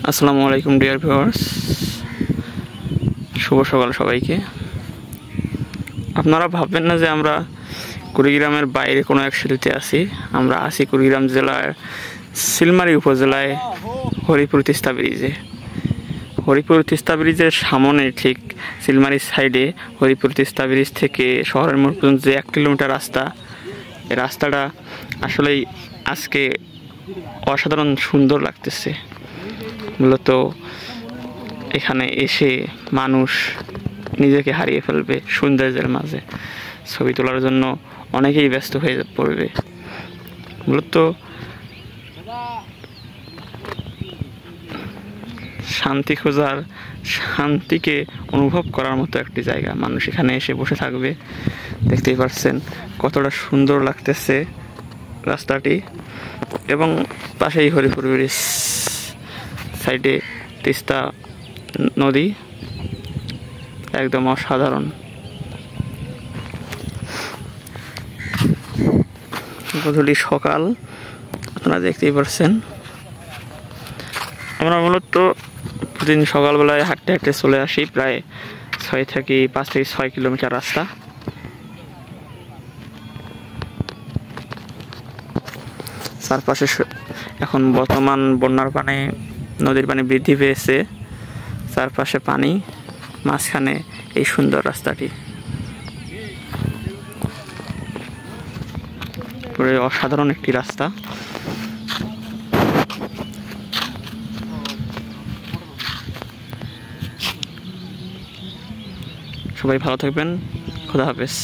আসসালামু আলাইকুম dear viewers, শুভ সকাল সবাইকে। আপনারা ভাববেন না যে আমরা কুড়িগ্রামের বাইরে কোনো এক সিটিতে আছি। আমরা আছি কুড়িগ্রাম জেলার সিলমারী উপজেলায় হরিপুর তিস্তা ব্রিজে। হরিপুর তিস্তা ব্রিজের সামনে ঠিক সিলমারীর সাইডে হরিপুর তিস্তা ব্রিজ থেকে শহরের মোড় পর্যন্ত যে 1 কিলোমিটার রাস্তা, এই রাস্তাটা আসলেই আজকে অসাধারণ সুন্দর লাগতেছে। মূলত এখানে এসে মানুষ নিজেকে হারিয়ে ফেলবে সৌন্দর্যের মাঝে। ছবি তোলার জন্য অনেকেই ব্যস্ত হয়ে পড়বে। মূলত শান্তি খোঁজার, শান্তিকে অনুভব করার মতো একটি জায়গা। মানুষ এখানে এসে বসে থাকবে। দেখতেই পাচ্ছেন কতটা সুন্দর লাগতেছে রাস্তাটি, এবং পাশেই হরিপুর ব্রিজ, সাইডে তিস্তা নদী, একদম অসাধারণ। গধূলি সকাল, আপনারা দেখতেই পাচ্ছেন। আমরা মূলত প্রতিদিন সকালবেলায় হাঁটতে হাঁটতে চলে আসি, প্রায় 5 থেকে 6 কিলোমিটার রাস্তা। চারপাশে এখন বর্তমান বন্যার পানি, নদীর পানি বৃদ্ধি পেয়েছে, চারপাশে পানি, মাঝখানে এই সুন্দর রাস্তাটি। পুরো অসাধারণ একটি রাস্তা। সবাই ভালো থাকবেন, খোদা হাফেজ।